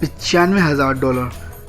$95,000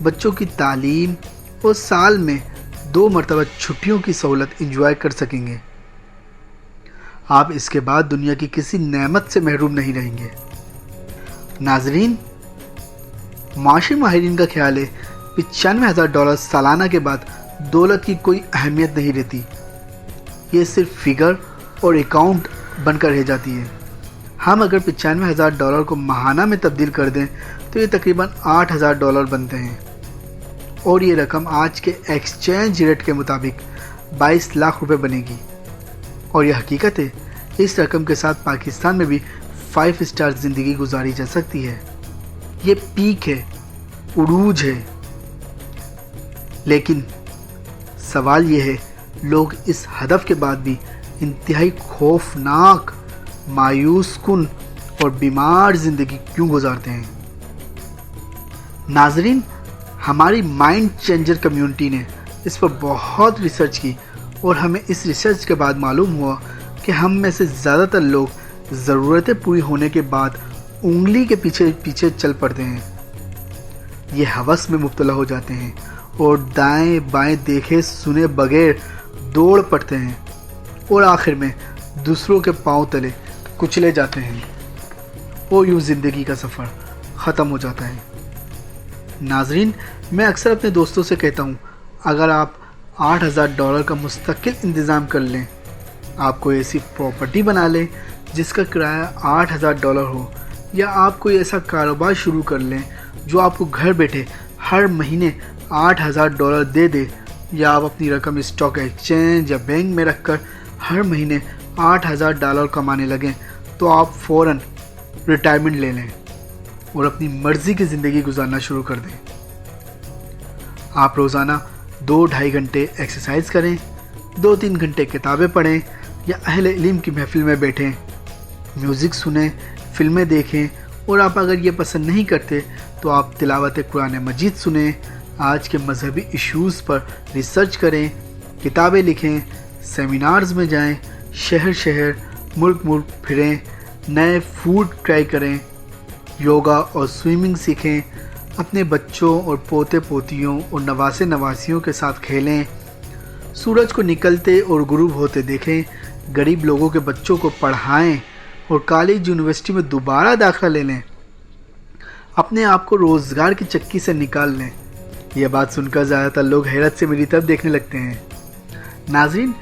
بچوں کی تعلیم اور سال میں 2 مرتبہ چھٹیوں کی سہولت انجوائے کر سکیں گے۔ آپ اس کے بعد دنیا کی کسی نعمت سے محروم نہیں رہیں گے۔ ناظرین، معاشی ماہرین کا خیال ہے $95,000 سالانہ کے بعد دولت کی کوئی اہمیت نہیں رہتی، یہ صرف فگر اور اکاؤنٹ بن کر رہ جاتی ہے۔ ہم اگر $95,000 کو ماہانہ میں تبدیل کر دیں تو یہ تقریباً $8,000 بنتے ہیں، اور یہ رقم آج کے ایکسچینج ریٹ کے مطابق 22 لاکھ روپے بنے گی۔ اور یہ حقیقت ہے، اس رقم کے ساتھ پاکستان میں بھی 5 اسٹار زندگی گزاری جا سکتی ہے۔ یہ پیک ہے، عروج ہے۔ لیکن سوال یہ ہے، لوگ اس ہدف کے بعد بھی انتہائی خوفناک، مایوس کن اور بیمار زندگی کیوں گزارتے ہیں؟ ناظرین، ہماری مائنڈ چینجر کمیونٹی نے اس پر بہت ریسرچ کی، اور ہمیں اس ریسرچ کے بعد معلوم ہوا کہ ہم میں سے زیادہ تر لوگ ضرورتیں پوری ہونے کے بعد انگلی کے پیچھے چل پڑتے ہیں۔ یہ ہوس میں مبتلا ہو جاتے ہیں اور دائیں بائیں دیکھے سنے بغیر دوڑ پڑتے ہیں، اور آخر میں دوسروں کے پاؤں تلے کچلے جاتے ہیں، اور یوں زندگی کا سفر ختم ہو جاتا ہے۔ ناظرین، میں اکثر اپنے دوستوں سے کہتا ہوں، اگر آپ $8,000 کا مستقل انتظام کر لیں، آپ کوئی ایسی پراپرٹی بنا لیں جس کا کرایہ $8,000 ہو، یا آپ کوئی ایسا کاروبار شروع کر لیں جو آپ کو گھر بیٹھے ہر مہینے $8,000 دے دے، یا آپ اپنی رقم اسٹاک ایکسچینج یا بینک میں رکھ کر ہر مہینے $8,000 کمانے لگیں، تو آپ فوراً ریٹائرمنٹ لے لیں اور اپنی مرضی کی زندگی گزارنا شروع کر دیں۔ آپ روزانہ 2-2.5 گھنٹے ایکسرسائز کریں، 2-3 گھنٹے کتابیں پڑھیں یا اہل علم کی محفل میں بیٹھیں، میوزک سنیں، فلمیں دیکھیں، اور آپ اگر یہ پسند نہیں کرتے تو آپ تلاوت قرآن مجید سنیں، آج کے مذہبی ایشوز پر ریسرچ کریں، کتابیں لکھیں، سیمینارز میں جائیں، شہر ملک پھریں، نئے فوڈ ٹرائی کریں، یوگا اور سوئمنگ سیکھیں، اپنے بچوں اور پوتے پوتیوں اور نواسے نواسیوں کے ساتھ کھیلیں، سورج کو نکلتے اور غروب ہوتے دیکھیں، غریب لوگوں کے بچوں کو پڑھائیں اور کالج یونیورسٹی میں دوبارہ داخلہ لے لیں، اپنے آپ کو روزگار کی چکی سے نکال لیں۔ یہ بات سن کر زیادہ تر لوگ حیرت سے میری طرف دیکھنے لگتے ہیں۔ ناظرین،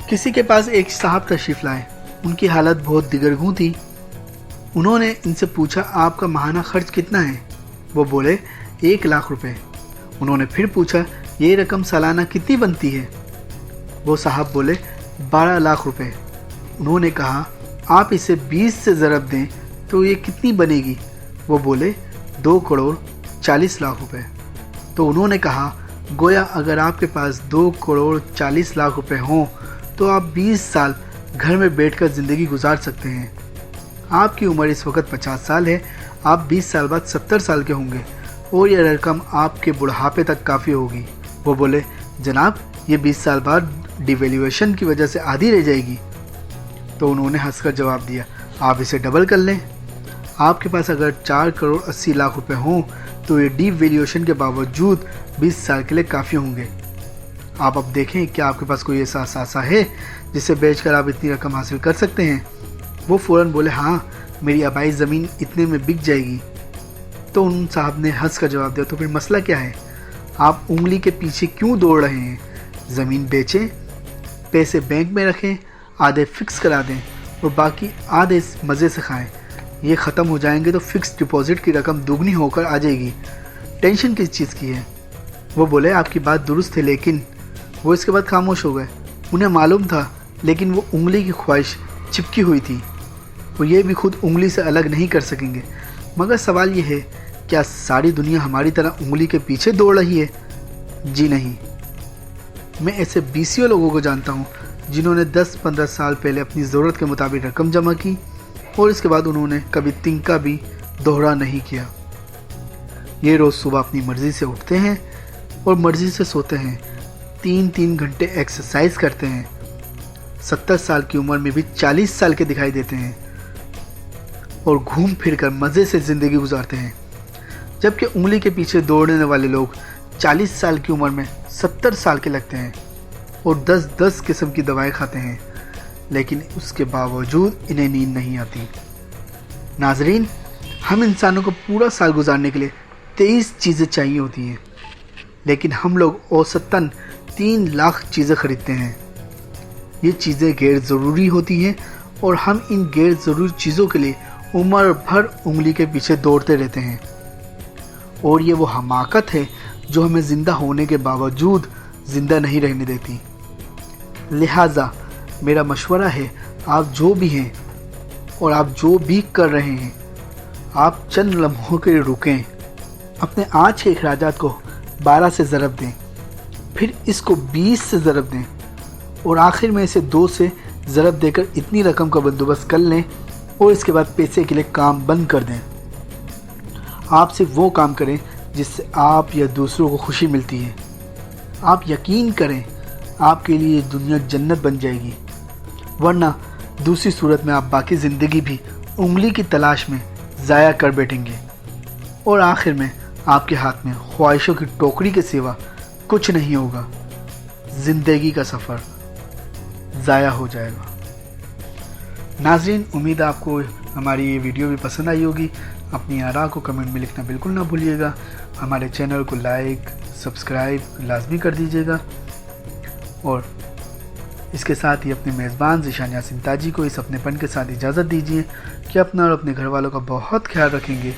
کسی کے پاس ایک صاحب تشریف لائے، ان کی حالت بہت دگرگوں تھی۔ انہوں نے ان سے پوچھا، آپ کا ماہانہ خرچ کتنا ہے؟ وہ بولے 1 لاکھ روپے۔ انہوں نے پھر پوچھا، یہ رقم سالانہ کتنی بنتی ہے؟ وہ صاحب بولے 12 لاکھ روپے۔ انہوں نے کہا، آپ اسے 20 سے ضرب دیں تو یہ کتنی بنے گی؟ وہ بولے 2 کروڑ 40 لاکھ روپے۔ تو انہوں نے کہا، گویا اگر آپ کے پاس 2 کروڑ 40 لاکھ روپے ہوں تو آپ 20 سال گھر میں بیٹھ کر زندگی گزار سکتے ہیں۔ آپ کی عمر اس وقت 50 سال ہے، آپ 20 سال بعد 70 سال کے ہوں گے، اور یہ رقم آپ کے بڑھاپے تک کافی ہوگی۔ وہ بولے، جناب یہ 20 سال بعد ڈیویلیویشن کی وجہ سے آدھی رہ جائے گی۔ تو انہوں نے ہنس کر جواب دیا، آپ اسے ڈبل کر لیں۔ آپ کے پاس اگر 4 کروڑ 80 لاکھ روپے ہوں تو یہ ڈی ویلیویشن کے باوجود 20 سال کے لیے کافی ہوں گے۔ آپ اب دیکھیں کہ آپ کے پاس کوئی ایسا اثاثہ ہے جسے بیچ کر آپ اتنی رقم حاصل کر سکتے ہیں؟ وہ فوراً بولے، ہاں میری آبائی زمین اتنے میں بک جائے گی۔ تو ان صاحب نے ہنس کر جواب دیا، تو پھر مسئلہ کیا ہے؟ آپ انگلی کے پیچھے کیوں دوڑ رہے ہیں؟ زمین بیچیں، پیسے بینک میں رکھیں، آدھے فکس کرا دیں اور باقی آدھے مزے سے کھائیں۔ یہ ختم ہو جائیں گے تو فکس ڈپازٹ کی رقم دوگنی ہو کر آ جائے گی، ٹینشن کس چیز کی ہے؟ وہ بولے، آپ کی بات درست ہے، لیکن وہ اس کے بعد خاموش ہو گئے۔ انہیں معلوم تھا، لیکن وہ انگلی کی خواہش چپکی ہوئی تھی، وہ یہ بھی خود انگلی سے الگ نہیں کر سکیں گے۔ مگر سوال یہ ہے، کیا ساری دنیا ہماری طرح انگلی کے پیچھے دوڑ رہی ہے؟ جی نہیں۔ میں ایسے بیسیوں لوگوں کو جانتا ہوں جنہوں نے 10-15 سال پہلے اپنی ضرورت کے مطابق رقم جمع کی اور اس کے بعد انہوں نے کبھی تنکا بھی دوہرا نہیں کیا۔ یہ روز صبح اپنی مرضی سے اٹھتے ہیں اور مرضی سے سوتے ہیں، 3 گھنٹے ایکسرسائز کرتے ہیں، 70 سال کی عمر میں بھی 40 سال کے دکھائی دیتے ہیں اور گھوم پھر کر مزے سے زندگی گزارتے ہیں۔ جبکہ انگلی کے پیچھے دوڑنے والے لوگ 40 سال کی عمر میں 70 سال کے لگتے ہیں اور 10 قسم کی دوائیں کھاتے ہیں، لیکن اس کے باوجود انہیں نیند نہیں آتی۔ ناظرین، ہم انسانوں کو پورا سال گزارنے کے لیے 23 چیزیں چاہیے ہوتی ہیں، لیکن ہم لوگ اوسطاً 3 لاکھ چیزیں خریدتے ہیں۔ یہ چیزیں غیر ضروری ہوتی ہیں اور ہم ان غیر ضروری چیزوں کے لیے عمر بھر انگلی کے پیچھے دوڑتے رہتے ہیں، اور یہ وہ حماقت ہے جو ہمیں زندہ ہونے کے باوجود زندہ نہیں رہنے دیتی۔ لہٰذا میرا مشورہ ہے، آپ جو بھی ہیں اور آپ جو بھی کر رہے ہیں، آپ چند لمحوں کے لیے رکیں، اپنے آج کے اخراجات کو 12 سے ضرب دیں، پھر اس کو 20 سے ضرب دیں، اور آخر میں اسے 2 سے ضرب دے کر اتنی رقم کا بندوبست کر لیں، اور اس کے بعد پیسے کے لیے کام بند کر دیں۔ آپ صرف وہ کام کریں جس سے آپ یا دوسروں کو خوشی ملتی ہے۔ آپ یقین کریں، آپ کے لیے یہ دنیا جنت بن جائے گی، ورنہ دوسری صورت میں آپ باقی زندگی بھی انگلی کی تلاش میں ضائع کر بیٹھیں گے، اور آخر میں آپ کے ہاتھ میں خواہشوں کی ٹوکری کے سوا کچھ نہیں ہوگا۔ زندگی کا سفر ضائع ہو جائے گا۔ ناظرین، امید آپ کو ہماری یہ ویڈیو بھی پسند آئی ہوگی۔ اپنی آراء کو کمنٹ میں لکھنا بالکل نہ بھولیے گا۔ ہمارے چینل کو لائک، سبسکرائب لازمی کر دیجیے گا، اور اس کے ساتھ ہی اپنے میزبان ذیشان یاسین تاجی کو اس اپنے پن کے ساتھ اجازت دیجیے کہ اپنا اور اپنے گھر والوں کا بہت خیال رکھیں گے۔